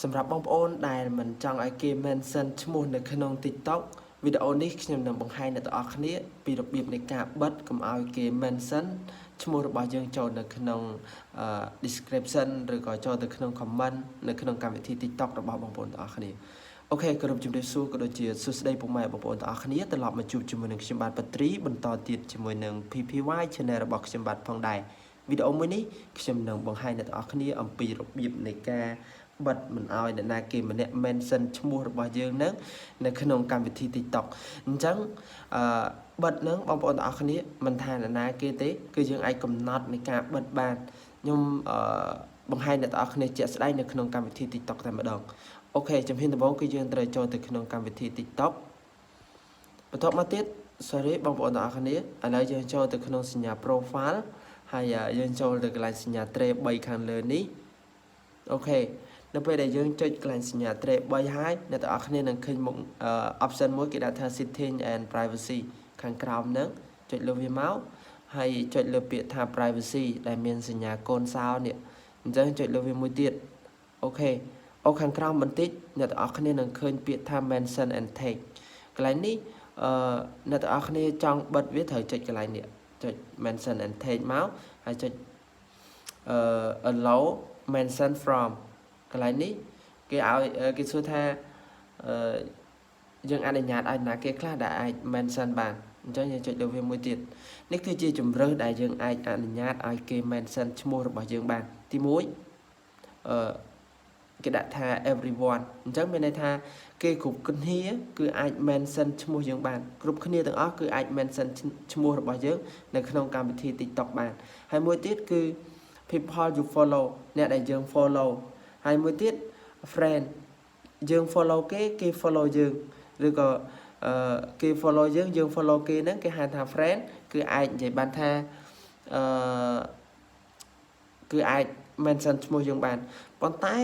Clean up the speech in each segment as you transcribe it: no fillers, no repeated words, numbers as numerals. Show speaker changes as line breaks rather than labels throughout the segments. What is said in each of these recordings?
สำหรับบางคนได้มันจังไอเกมเมนเซนชั่วโมงในขนมติ๊กต็อกวิดีโอนี้ขยำนำบังให้ในตัวอักนี้ปีระเบียบในการบัดกับเอาเกมเมนเซนชั่วโมงระบายยังโจในขนมdescription หรือก็โจในขนมคอมเมนต์ในขนมการวิธีติ๊กต็อกระบายบางคนตัวอักนี้โอเคกระดมจุดเดือดสู้กระโดดเจียสุดได้ปุ่มใหม่บางคนตัวอักนี้ตลอดมาจูบจมูกหนึ่งชิมบัตปัตรีบนต่อติดจมูกหนึ่ง PPY ชแนลระบบชิมบัตพองได้วิดีโอมื้อนี้ขยำนำบังให้ในตัวอักนี้อันปีระเบียบในการบัดมันเอาในนาเกมมันเนี่ยเมนเซนชั่วโมงระบายเยอะนั้นในขนมการวิธีติ๊กต็อกจังบัดนั้นบางคนเอาคนนี้มันทานในนาเกติคือยังไอ้กำนัดในการบัดบานยมบางให้ในตัวคนนี้จะได้ในขนมการวิธีติ๊กต็อกแต่มาดองโอเคจำเป็นตัวบางคือยังเตยโจในขนมการวิธีติ๊กต็อกปฐมมาติด sorry บางคนเอาคนนี้อะไรยังโจในขนมสัญญาโปรไฟล์ให้ยังโจในกลายสัญญาเทรใบคันเลยนี้โอเคในไปได้ยังจุดกลางสัญญาเทรใบหายในตัวอักนี้นั่งขึ้นมุมoption មួយគេដាក់ថា setting and privacy ខាងក្រោមហ្នឹងចុចលើវាមកហើយចុចលើពាក្យថា privacy ដែលមានសញ្ញាកូនសោនេះអញ្ចឹងចុចលើវាមួយទៀតអូខេអូខាងក្រោមបន្តិចអ្នកទាំងអស់គ្នានឹងឃើញពាក្យថា mention and tag កន្លែងនេះអ្នកទាំងអស់គ្នាចង់បិទវាត្រូវចុចកន្លែងនេះចុច mention and tag មកហើយចុចallow mention from កន្លែងនេះគេឲ្យគេសួរថាយើងអនុញ្ញាតឲ្យណាគេខ្លះដែលអាច mention បានអញ្ចឹងយើងចុចលើវាមួយទៀតនេះគឺជាជំរើសដែលយើងអាចអនុញ្ញាតឲ្យគេ mention ឈ្មោះរបស់យើងបានទី1គេដាក់ថា everyone អញ្ចឹងមានន័យថាគេគ្រប់គ្នាគឺអាច mention ឈ្មោះយើងបានគ្រប់គ្នាទាំងអស់គឺអាច mention ឈ្មោះរបស់យើងនៅក្នុងកម្មវិធី TikTok បានហើយមួយទៀតគឺ people you follow អ្នកដែលយើង follow ហើយមួយទៀត friend យើង follow គេ follow យើងឬក៏គេ follow យើង follow គេហ្នឹងគេហៅថា friend គឺអាចនិយាយបានថាគឺអាច mention ឈ្មោះយើងបានប៉ុន្តែ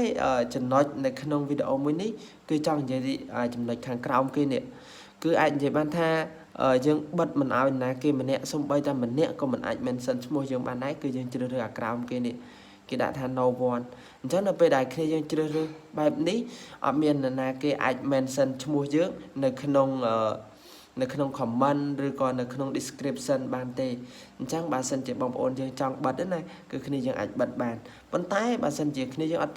ចំណុចនៅក្នុងវីដេអូមួយនេះគឺចង់និយាយចំណុចខាងក្រោមគេនេះគឺអាចនិយាយបានថាយើងបិទមិនឲ្យណាគេម្នាក់សំបីតែម្នាក់ក៏មិនអាច mention ឈ្មោះយើងបានដែរគឺយើងជ្រើសរើសអាក្រោមគេនេះគេដាក់ថា no one អញ្ចឹងនៅពេលដែលគ្នាយើងជ្រើសរើសបែបនេះអត់មាននរណាគេអាច mention ឈ្មោះយើងនៅក្នុង comment ឬក៏នៅក្នុង description បានទេអញ្ចឹងបើសិនជាបងប្អូនយើងចង់បិទណាគឺគ្នាយើងអាចបិទបានប៉ុន្តែបើសិនជាគ្នាយើងអត់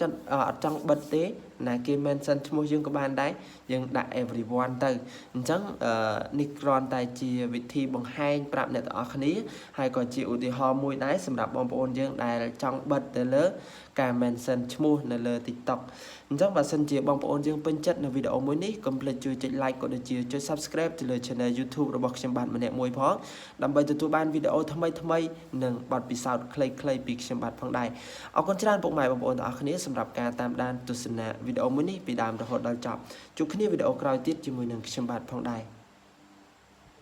ចង់បិទទេណាគេ mention ឈ្មោះយើងក៏បានដែរយើងដាក់ everyone ទៅអញ្ចឹងនេះគ្រាន់តែជាវិធីបង្ហាញប្រាប់អ្នកទាំងអស់គ្នាហើយក៏ជាឧទាហរណ៍មួយដែរសម្រាប់បងប្អូនយើងដែលចង់បិទទៅលើការ mention ឈ្មោះនៅលើ TikTok អញ្ចឹងបើសិនជាបងប្អូនយើងពេញចិត្តនៅវីដេអូមួយនេះកុំភ្លេចជួយចុច like ក៏ដូចជាចុច subscribe ទៅលើ channel YouTube របស់ខ្ញុំបាទម្នាក់មួយផងដើម្បីទទួលបានវីដេអូថ្មីនិងបទពិសោធន៍ខ្លីៗពីខ្ញុំបាទផងដែរអរគុណច្រើនពុកម៉ែបងប្អូនទាំងអស់គ្នាសម្រាប់ការតាមដានទស្សនាវីដេអូមួយនេះពីដើមរហូតដល់ចប់ជួបគ្នាវីដេអូក្រោយទៀតជាមួយនឹងខ្ញុំបាទផងដែរ